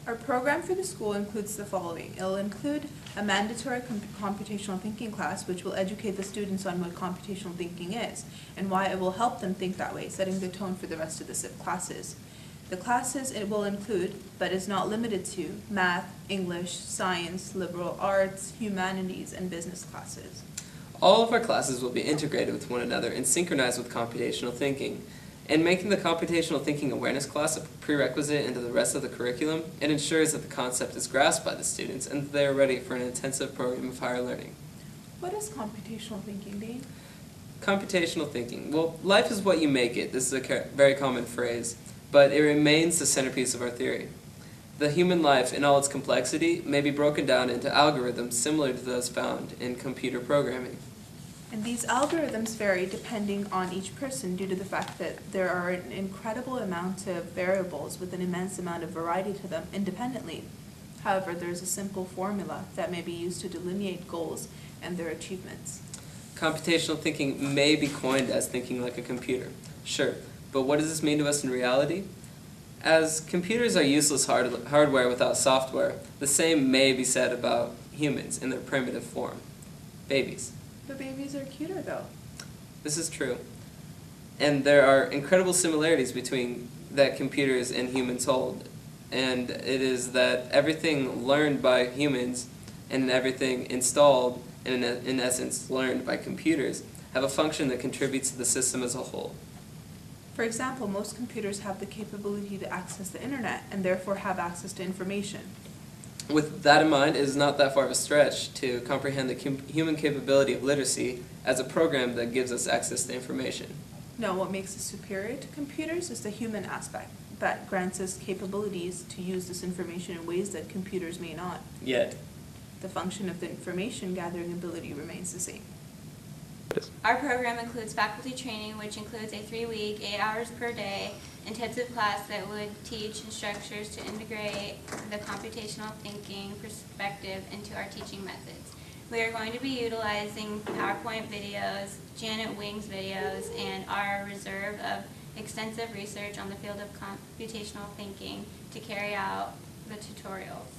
Our program for the school includes the following. It will include a mandatory computational thinking class, which will educate the students on what computational thinking is and why it will help them think that way, setting the tone for the rest of the SIIP classes. The classes it will include, but is not limited to, math, English, science, liberal arts, humanities, and business classes. All of our classes will be integrated with one another and synchronized with computational thinking. In making the computational thinking awareness class a prerequisite into the rest of the curriculum, it ensures that the concept is grasped by the students and that they are ready for an intensive program of higher learning. What is computational thinking, Dean? Computational thinking. Well, life is what you make it. This is a very common phrase, but it remains the centerpiece of our theory. The human life, in all its complexity, may be broken down into algorithms similar to those found in computer programming. And these algorithms vary depending on each person due to the fact that there are an incredible amount of variables with an immense amount of variety to them independently. However, there's a simple formula that may be used to delineate goals and their achievements. Computational thinking may be coined as thinking like a computer. Sure, but what does this mean to us in reality? As computers are useless hardware without software, the same may be said about humans in their primitive form. Babies. But babies are cuter, though. This is true. And there are incredible similarities between that computers and humans hold. And it is that everything learned by humans and everything installed and in essence learned by computers have a function that contributes to the system as a whole. For example, most computers have the capability to access the internet and therefore have access to information. With that in mind, it is not that far of a stretch to comprehend the human capability of literacy as a program that gives us access to information. No, what makes us superior to computers is the human aspect that grants us capabilities to use this information in ways that computers may not. Yet, the function of the information gathering ability remains the same. Our program includes faculty training, which includes a 3-week, 8 hours per day, intensive class that would teach instructors to integrate the computational thinking perspective into our teaching methods. We are going to be utilizing PowerPoint videos, Janet Wing's videos, and our reserve of extensive research on the field of computational thinking to carry out the tutorials.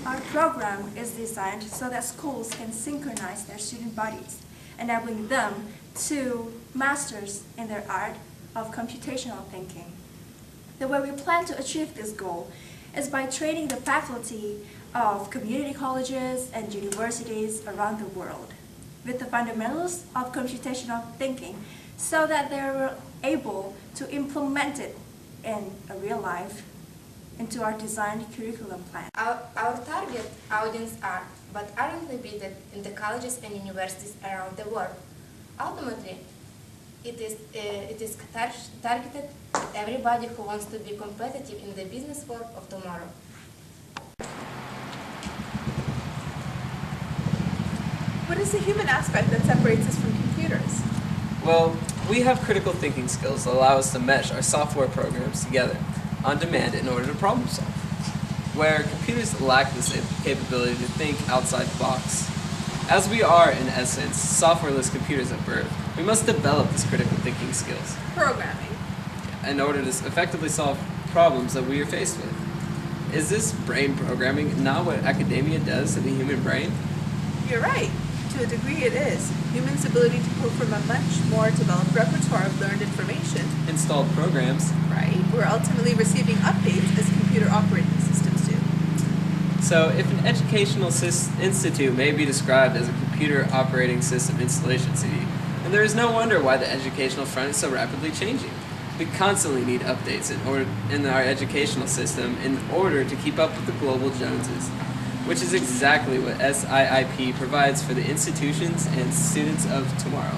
Our program is designed so that schools can synchronize their student bodies, enabling them to masters in their art of computational thinking. The way we plan to achieve this goal is by training the faculty of community colleges and universities around the world with the fundamentals of computational thinking so that they're able to implement it in a real life into our designed curriculum plan. Our target audience are, but aren't limited in the colleges and universities around the world. Ultimately, it is targeted at everybody who wants to be competitive in the business world of tomorrow. What is the human aspect that separates us from computers? well, we have critical thinking skills that allow us to mesh our software programs together on demand in order to problem solve, where computers lack this capability to think outside the box. As we are, in essence, softwareless computers at birth, we must develop these critical thinking skills Programming. in order to effectively solve problems that we are faced with. Is this brain programming not what academia does to the human brain? You're right. To a degree it is. Humans' ability to pull from a much more developed repertoire of learned information. Installed programs. Right. We're ultimately receiving updates as computer operating systems do. So if an educational institute may be described as a computer operating system installation city, then there is no wonder why the educational front is so rapidly changing. We constantly need updates in our educational system in order to keep up with the global Joneses, which is exactly what SIIP provides for the institutions and students of tomorrow.